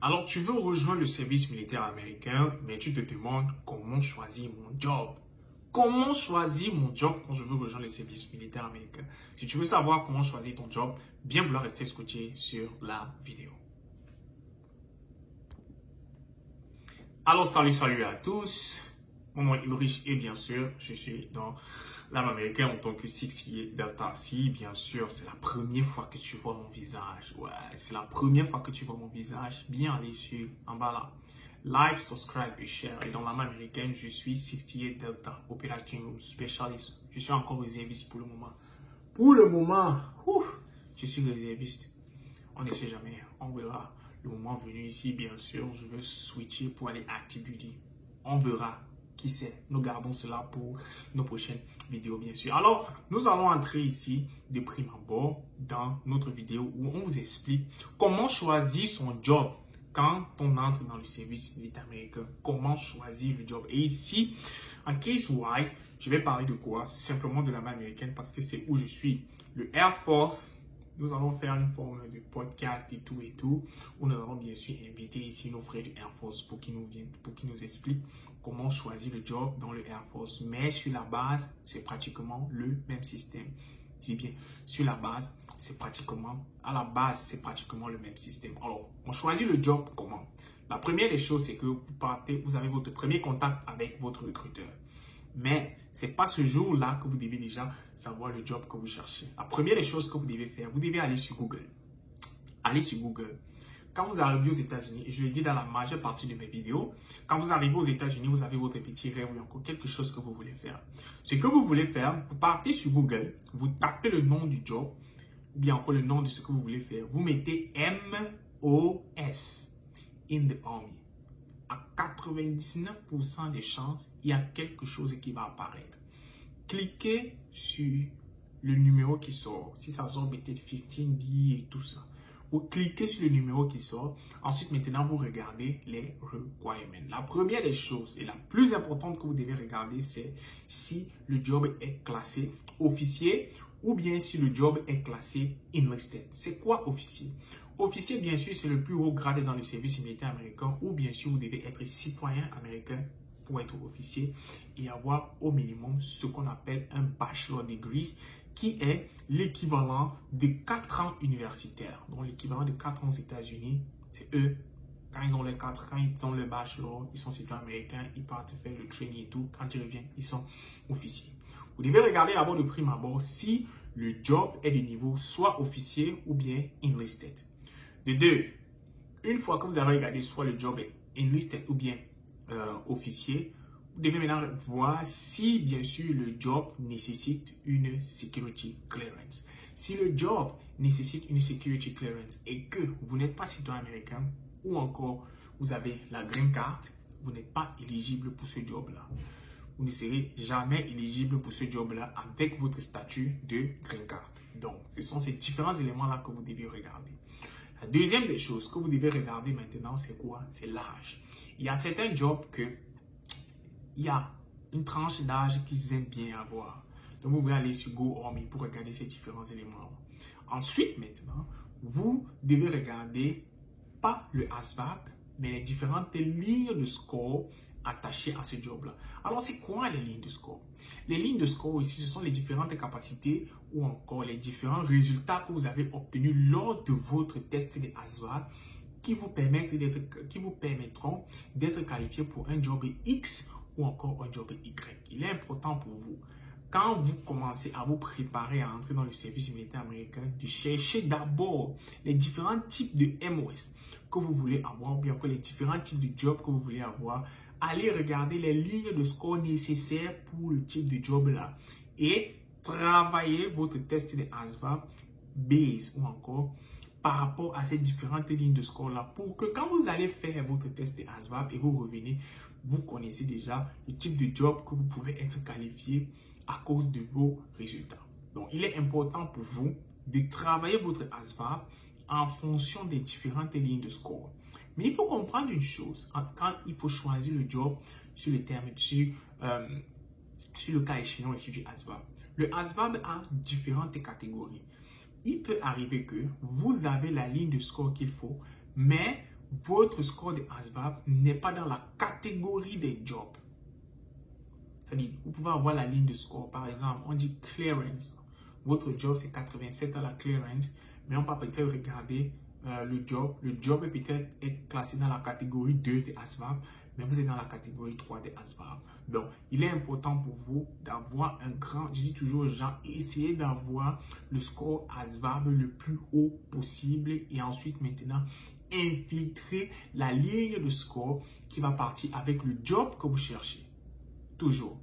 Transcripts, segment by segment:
Alors, tu veux rejoindre le service militaire américain, mais tu te demandes comment choisir mon job. Comment choisir mon job quand je veux rejoindre le service militaire américain? Si tu veux savoir comment choisir ton job, bien vouloir rester scotché sur la vidéo. Alors, salut à tous. Mon nom est Ulrich et bien sûr, je suis dans l'armée américaine en tant que 68 Delta. Si, bien sûr, c'est la première fois que tu vois mon visage. Ouais, c'est la première fois que tu vois mon visage. Bien aller sur en bas là. Like, subscribe et share. Et dans l'armée américaine, je suis 68 Delta, Operation Room Specialist. Je suis encore réserviste pour le moment. Pour le moment, je suis réserviste. On ne sait jamais, on verra. Le moment venu ici, bien sûr, je veux switcher pour aller active duty. On verra. Qui sait, nous gardons cela pour nos prochaines vidéos, bien sûr. Alors, nous allons entrer ici de prime abord dans notre vidéo où on vous explique comment choisir son job quand on entre dans le service militaire américain. Comment choisir le job. Et ici, en case wise, je vais parler de quoi? Simplement de l'armée américaine parce que c'est où je suis. Le Air Force. Nous allons faire une forme de podcast et tout, où nous allons bien sûr inviter ici nos frères du Air Force pour qu'ils nous expliquent comment choisir le job dans le Air Force. Mais sur la base, c'est pratiquement le même système. Je dis bien, sur la base, c'est pratiquement le même système. Alors, on choisit le job comment? La première des choses, c'est que vous avez votre premier contact avec votre recruteur. Mais ce n'est pas ce jour-là que vous devez déjà savoir le job que vous cherchez. La première des choses que vous devez faire, vous devez aller sur Google. Allez sur Google. Quand vous arrivez aux États-Unis, et je le dis dans la majeure partie de mes vidéos, quand vous arrivez aux États-Unis, vous avez votre petit rêve ou encore quelque chose que vous voulez faire. Ce que vous voulez faire, vous partez sur Google, vous tapez le nom du job, ou bien encore le nom de ce que vous voulez faire. Vous mettez MOS, in the Army. À 99% des chances, il y a quelque chose qui va apparaître. Cliquez sur le numéro qui sort. Si ça sort peut-être 15D et tout ça. Vous cliquez sur le numéro qui sort. Ensuite, maintenant, vous regardez les requirements. La première des choses et la plus importante que vous devez regarder, c'est si le job est classé officier ou bien si le job est classé enlisted. C'est quoi officier? Officier, bien sûr, c'est le plus haut grade dans le service militaire américain ou bien sûr, vous devez être citoyen américain pour être officier et avoir au minimum ce qu'on appelle un bachelor degree qui est l'équivalent de 4 ans universitaires. Donc, l'équivalent de 4 ans aux États-Unis, c'est eux. Quand ils ont les 4 ans, ils ont le bachelor, ils sont citoyens américains, ils partent faire le training et tout. Quand ils reviennent, ils sont officiers. Vous devez regarder d'abord de prime abord si le job est de niveau soit officier ou bien enlisted. De deux, une fois que vous avez regardé soit le job est enlisted ou bien officier, vous devez maintenant voir si bien sûr le job nécessite une security clearance. Si le job nécessite une security clearance et que vous n'êtes pas citoyen américain ou encore vous avez la green card, vous n'êtes pas éligible pour ce job-là. Vous ne serez jamais éligible pour ce job-là avec votre statut de green card. Donc, ce sont ces différents éléments-là que vous devez regarder. La deuxième des choses que vous devez regarder maintenant, c'est quoi? C'est l'âge. Il y a certains jobs il y a une tranche d'âge qu'ils aiment bien avoir. Donc, vous pouvez aller sur Go Army pour regarder ces différents éléments. Ensuite, maintenant, vous devez regarder pas le ASVAB, mais les différentes lignes de score attachées à ce job-là. Alors, c'est quoi les lignes de score? Les lignes de score ici, ce sont les différentes capacités ou encore les différents résultats que vous avez obtenus lors de votre test de ASVAB qui vous permettront d'être qualifié pour un job X ou encore un job Y. Il est important pour vous, quand vous commencez à vous préparer à entrer dans le service militaire américain, de chercher d'abord les différents types de MOS que vous voulez avoir, ou bien que les différents types de jobs que vous voulez avoir. Allez regarder les lignes de score nécessaires pour le type de job là et travailler votre test de ASVAB base ou encore par rapport à ces différentes lignes de score là pour que quand vous allez faire votre test de ASVAB et vous revenez, vous connaissez déjà le type de job que vous pouvez être qualifié à cause de vos résultats. Donc, il est important pour vous de travailler votre ASVAB en fonction des différentes lignes de score. Mais il faut comprendre une chose, quand il faut choisir le job sur le terme, sur le cas échéant ici du ASVAB. Le ASVAB a différentes catégories. Il peut arriver que vous avez la ligne de score qu'il faut, mais votre score de ASVAB n'est pas dans la catégorie des jobs. C'est-à-dire, vous pouvez avoir la ligne de score. Par exemple, on dit clearance. Votre job, c'est 87 à la clearance, mais on peut peut-être regarder le job. Le job est peut-être classé dans la catégorie 2 de ASVAB, mais vous êtes dans la catégorie 3 de ASVAB. Donc, il est important pour vous d'avoir un grand, je dis toujours aux gens, essayez d'avoir le score ASVAB le plus haut possible et ensuite maintenant, infiltrer la ligne de score qui va partir avec le job que vous cherchez. Toujours.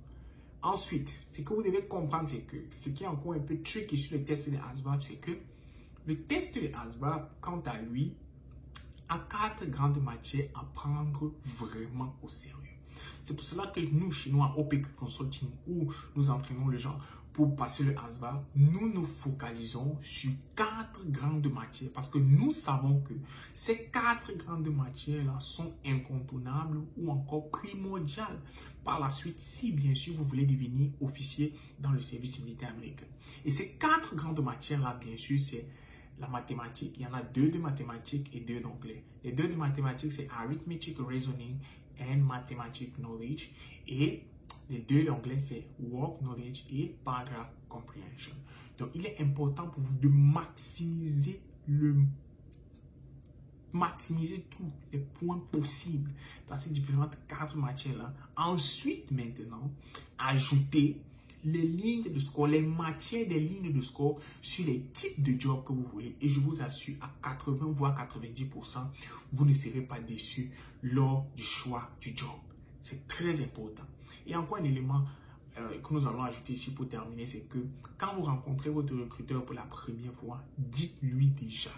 Ensuite, ce que vous devez comprendre, c'est que ce qui est encore un peu tricky sur le test de ASVAB, c'est que le test de ASVAB, quant à lui, a 4 grandes matières à prendre vraiment au sérieux. C'est pour cela que nous, chez nous, à OPQ Consulting, où nous entraînons les gens pour passer le ASVAB, nous nous focalisons sur 4 grandes matières parce que nous savons que ces 4 grandes matières-là sont incontournables ou encore primordiales par la suite si bien sûr vous voulez devenir officier dans le service militaire américain. Et ces 4 grandes matières-là, bien sûr, c'est la mathématique. Il y en a 2 de mathématiques et 2 d'anglais. Les 2 de mathématiques, c'est arithmetic reasoning and mathematic knowledge. Et les 2 d'anglais, c'est work knowledge et paragraph comprehension. Donc, il est important pour vous de maximiser tous les points possibles dans ces différentes 4 matières-là. Ensuite, maintenant, ajouter les lignes de score, les matières des lignes de score sur les types de jobs que vous voulez. Et je vous assure, à 80 voire 90%, vous ne serez pas déçus lors du choix du job. C'est très important. Et encore un élément que nous allons ajouter ici pour terminer, c'est que quand vous rencontrez votre recruteur pour la première fois, dites-lui déjà,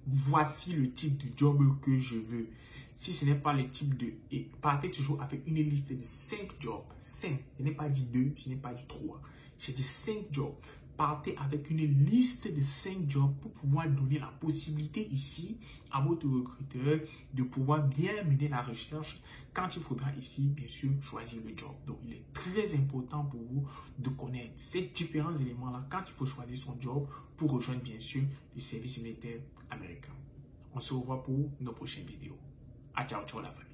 voici le type de job que je veux. Si ce n'est pas le type de... Et partez toujours avec une liste de 5 jobs. 5. Je n'ai pas dit 2, je n'ai pas dit 3. J'ai dit 5 jobs. Partez avec une liste de 5 jobs pour pouvoir donner la possibilité ici à votre recruteur de pouvoir bien mener la recherche quand il faudra ici, bien sûr, choisir le job. Donc, il est très important pour vous de connaître ces différents éléments-là quand il faut choisir son job pour rejoindre, bien sûr, le service militaire américain. On se revoit pour nos prochaines vidéos. Ciao, ciao la famille.